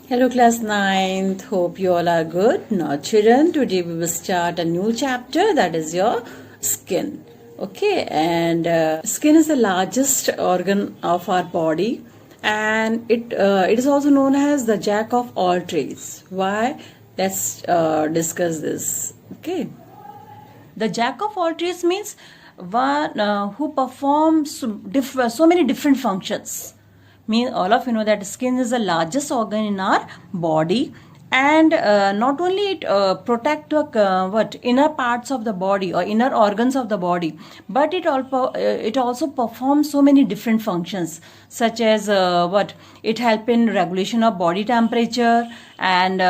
Hello, class 9th. Hope you all are good. Now, children, today we will start a new chapter, that is your skin. Okay, and skin is the largest organ of our body, and it is also known as the jack of all trades. Why? Let's discuss this. Okay. The jack of all trades means one who performs so many different functions. All of you know that skin is the largest organ in our body, and not only it protect what inner parts of the body or inner organs of the body, but it also performs so many different functions, such as what it help in regulation of body temperature and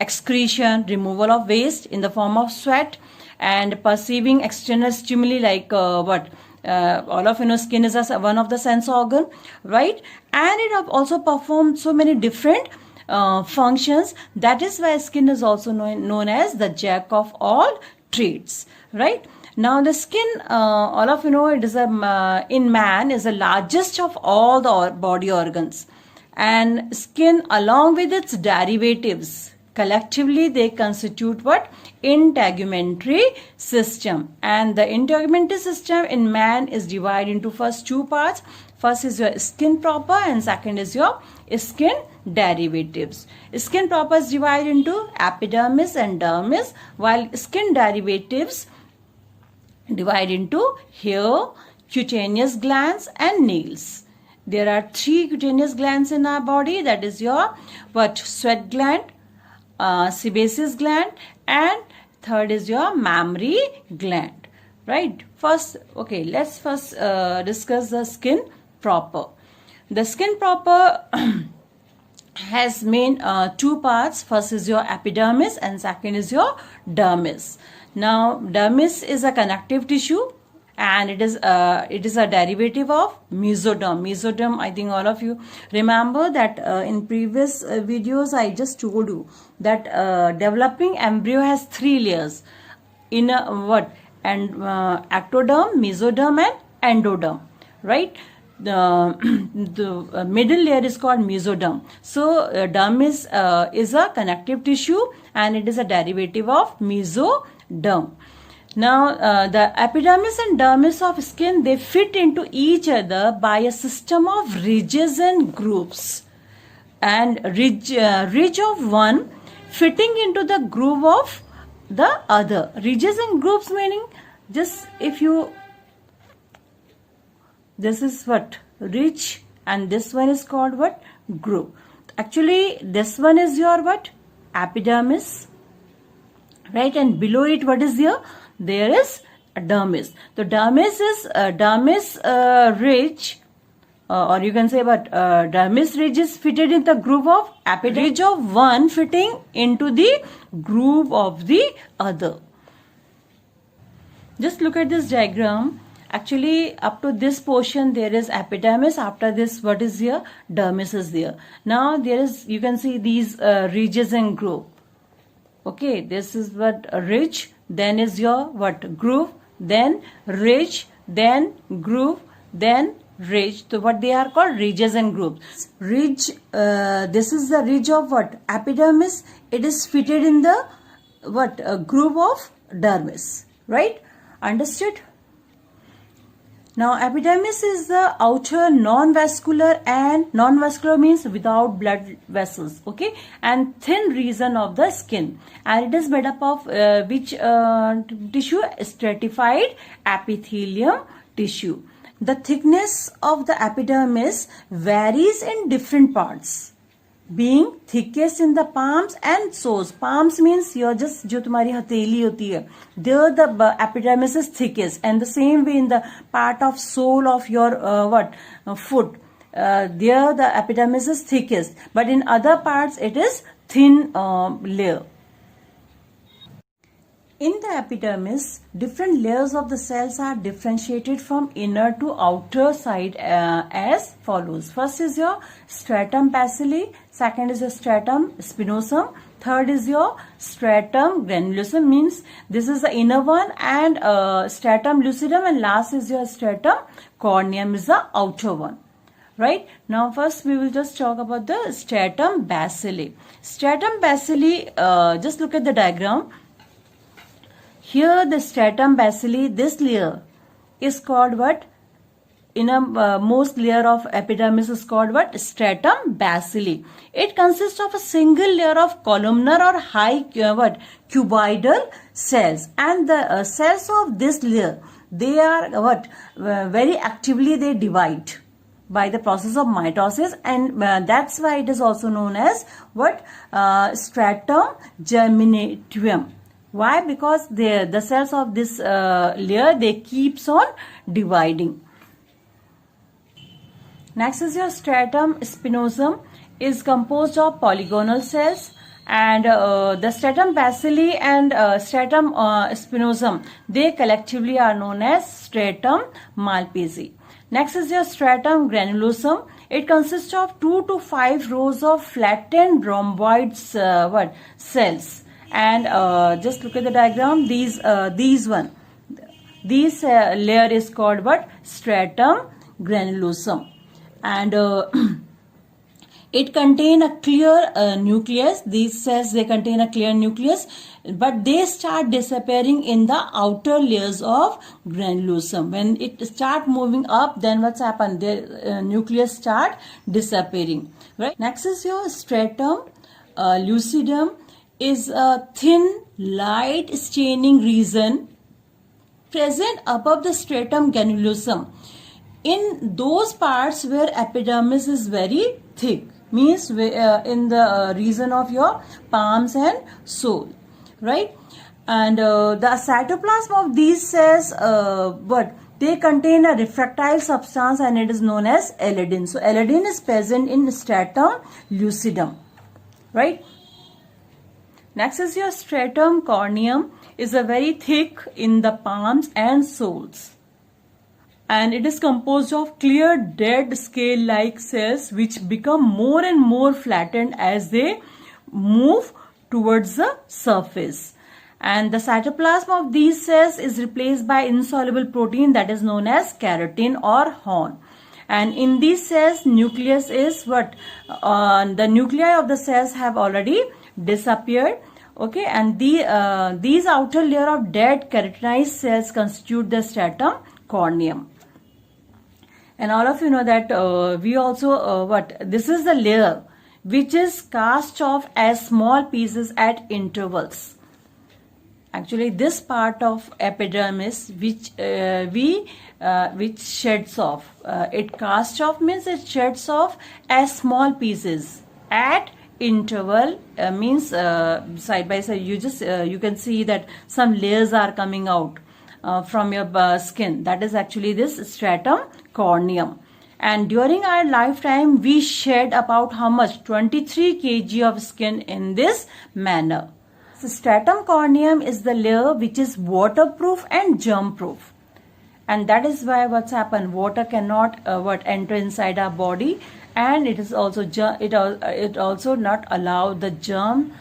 excretion, removal of waste in the form of sweat, and perceiving external stimuli like all of you know skin is one of the sense organ, right? And it also performs so many different functions. That is why skin is also known as the jack of all trades, right? Now the skin, all of you know, it is in man is the largest of all the body organs, and skin along with its derivatives collectively they constitute what? Integumentary system. And the integumentary system in man is divided into first two parts. First is your skin proper and second is your skin derivatives. Skin proper is divided into epidermis and dermis, while skin derivatives divide into hair, cutaneous glands and nails. There are three cutaneous glands in our body, that is your sweat gland, sebaceous gland, and third is your mammary gland, right? Let's first discuss the skin proper. The skin proper has main two parts. First is your epidermis and second is your dermis. Now dermis is a connective tissue, and it is a derivative of mesoderm. Mesoderm, I think all of you remember that in previous videos I just told you that developing embryo has three layers: ectoderm, mesoderm and endoderm, right? The middle layer is called mesoderm. So dermis is a connective tissue and it is a derivative of mesoderm. Now, the epidermis and dermis of skin, they fit into each other by a system of ridges and grooves. And ridge of one fitting into the groove of the other. Ridges and grooves meaning just this is what? Ridge, and this one is called what? Groove. Actually, this one is your what? Epidermis, right? And below it, what is there? There is a dermis. The dermis is ridge, or you can say dermis ridge is fitted in the groove of epidermis. Ridge of one fitting into the groove of the other. Just look at this diagram. Actually, up to this portion there is epidermis. After this, what is here? Dermis is there. Now there is, you can see these ridges and groove. Okay, this is what a ridge. Then is your groove, then ridge, then groove, then ridge. So what they are called? Ridges and grooves. Ridge, this is the ridge of what? Epidermis. It is fitted in the groove of dermis, right? Understood? Now epidermis is the outer non-vascular, and non-vascular means without blood vessels, okay, and thin region of the skin, and it is made up of which tissue? Stratified epithelium tissue. The thickness of the epidermis varies in different parts, being thickest in the palms and soles. Palms means your just जो तुम्हारी हथेली होती है, there the epidermis is thickest, and the same way in the part of sole of your foot, there the epidermis is thickest, but in other parts it is thin layer. In the epidermis, different layers of the cells are differentiated from inner to outer side as follows. First is your stratum basilae, second is your stratum spinosum, third is your stratum granulosum, means this is the inner one, and stratum lucidum, and last is your stratum corneum is the outer one. right? Now first we will just talk about the stratum basilae. Stratum basilae, just look at the diagram. Here the stratum basilae, this layer is called what? Most layer of epidermis is called what? Stratum basilae. It consists of a single layer of columnar or high cuboidal cells, and the cells of this layer, they are what? Very actively they divide by the process of mitosis, and that's why it is also known as what? Stratum germinativum. Why? Because the cells of this layer, they keeps on dividing. Next is your stratum spinosum, is composed of polygonal cells, and the stratum basilae and stratum spinosum, they collectively are known as stratum malpighi. Next is your stratum granulosum. It consists of 2 to 5 rows of flattened rhomboid cells, and just look at the diagram. These layer is called what? Stratum granulosum. And it contain a clear nucleus. These cells, they contain a clear nucleus, but they start disappearing in the outer layers of granulosum. When it start moving up, then what's happened? The nucleus start disappearing, right? Next is your stratum lucidum, is a thin light staining region present above the stratum granulosum in those parts where epidermis is very thick, means in the region of your palms and sole, right? And the cytoplasm of these cells, they contain a refractile substance, and it is known as eledin. So eledin is present in stratum lucidum, right? Next is your stratum corneum, is a very thick in the palms and soles, and it is composed of clear dead scale-like cells which become more and more flattened as they move towards the surface. And the cytoplasm of these cells is replaced by insoluble protein that is known as keratin or horn. And in these cells, nucleus is what? The nuclei of the cells have already disappeared. Okay, and these outer layer of dead keratinized cells constitute the stratum corneum. And all of you know that we also this is the layer which is cast off as small pieces at intervals. Actually, this part of epidermis which sheds off, it casts off means it sheds off as small pieces at interval, means side by side. You can see that some layers are coming out from your skin. That is actually this stratum corneum. And during our lifetime, we shed about how much? 23 kg of skin in this manner. So stratum corneum is the layer which is waterproof and germ proof, and that is why what's happened, water cannot enter inside our body, and it is also it also not allow the germs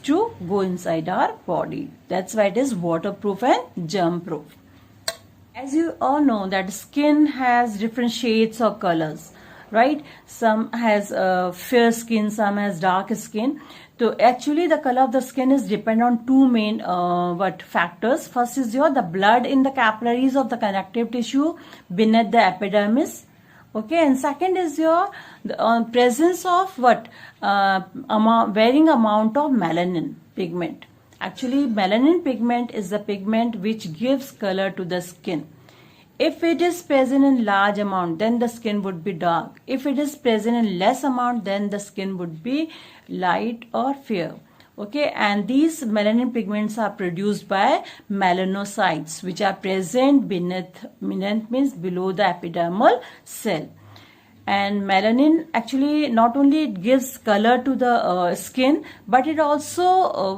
to go inside our body. That's why it is waterproof and germ proof. As you all know that skin has different shades of colors, right? Some has fair skin, some has dark skin. So actually the color of the skin is depend on two main factors. First is the blood in the capillaries of the connective tissue beneath the epidermis. Okay, and second is the presence of varying amount of melanin pigment. Actually, melanin pigment is the pigment which gives color to the skin. If it is present in large amount, then the skin would be dark. If it is present in less amount, then the skin would be light or fair. Okay, and these melanin pigments are produced by melanocytes, which are present beneath means below the epidermal cell. And melanin actually not only it gives color to the skin, but it also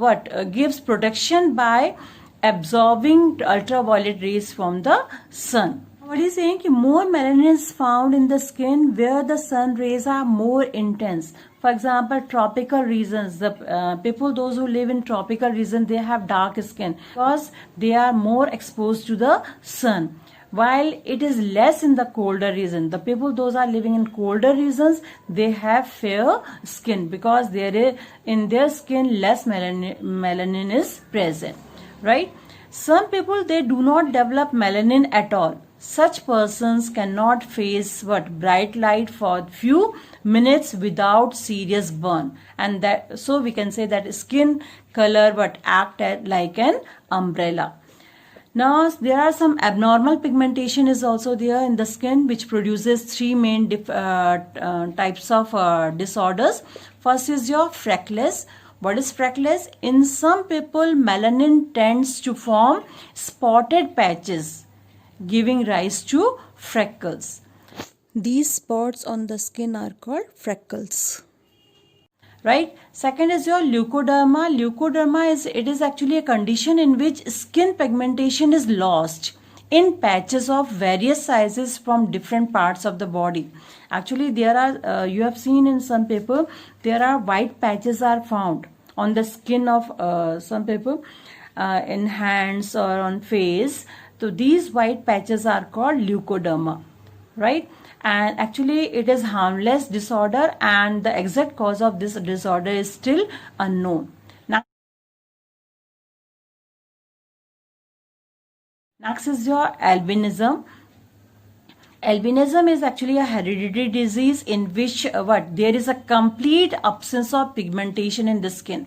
gives protection by absorbing ultraviolet rays from the sun. What is saying that more melanin is found in the skin where the sun rays are more intense. For example, tropical regions, the people, those who live in tropical region, they have dark skin because they are more exposed to the sun. while it is less in the colder region. The people those are living in colder regions, they have fair skin because there is in their skin less melanin is present, right? Some people, they do not develop melanin at all. Such persons cannot face bright light for few minutes without serious burn, and that so we can say that skin color act like an umbrella. Now there are some abnormal pigmentation is also there in the skin, which produces three main types of disorders. First is your freckles. What is freckles? In some people, melanin tends to form spotted patches, giving rise to freckles. These spots on the skin are called freckles. Right? Second is your leukoderma. Leukoderma is actually a condition in which skin pigmentation is lost in patches of various sizes from different parts of the body. Actually, there are you have seen in some people there are white patches are found on the skin of some people in hands or on face. So these white patches are called leukoderma, right? And actually it is harmless disorder, and the exact cause of this disorder is still unknown. Next is your albinism. Albinism is actually a hereditary disease in which there is a complete absence of pigmentation in the skin.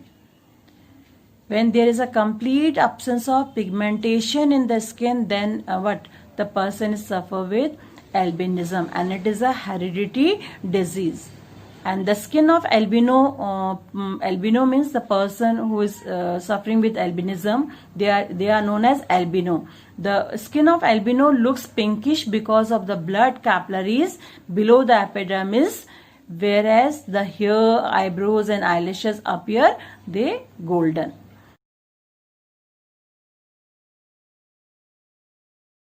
When there is a complete absence of pigmentation in the skin, then the person suffer with albinism, and it is a hereditary disease. And the skin of albino, albino means the person who is suffering with albinism, they are known as albino. The skin of albino looks pinkish because of the blood capillaries below the epidermis, whereas the hair, eyebrows and eyelashes appear they golden.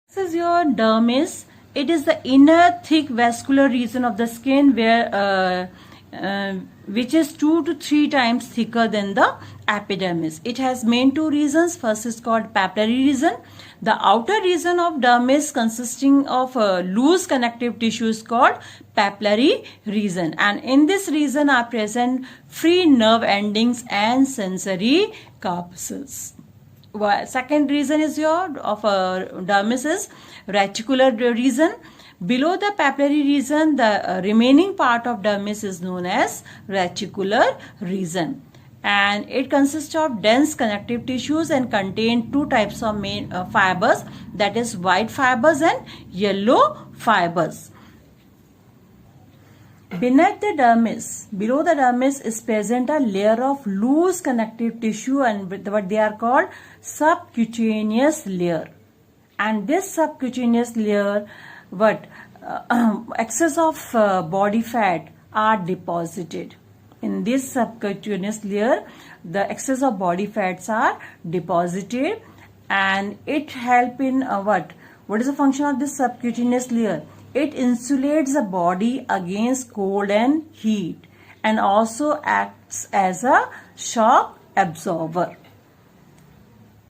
This is your dermis. It is the inner thick vascular region of the skin where which is 2 to 3 times thicker than the epidermis. It has main two regions. First is called papillary region. The outer region of dermis consisting of loose connective tissue is called papillary region, and in this region are present free nerve endings and sensory corpuscles. Second region is your of dermis is reticular region. Below the papillary region, the remaining part of dermis is known as reticular region, and it consists of dense connective tissues and contain two types of main fibers, that is white fibers and yellow fibers. Beneath the dermis, below the dermis is present a layer of loose connective tissue, and what they are called subcutaneous layer. And this subcutaneous layer, excess of body fat are deposited. In this subcutaneous layer, the excess of body fats are deposited, and it help in what is the function of this subcutaneous layer? It insulates the body against cold and heat, and also acts as a shock absorber.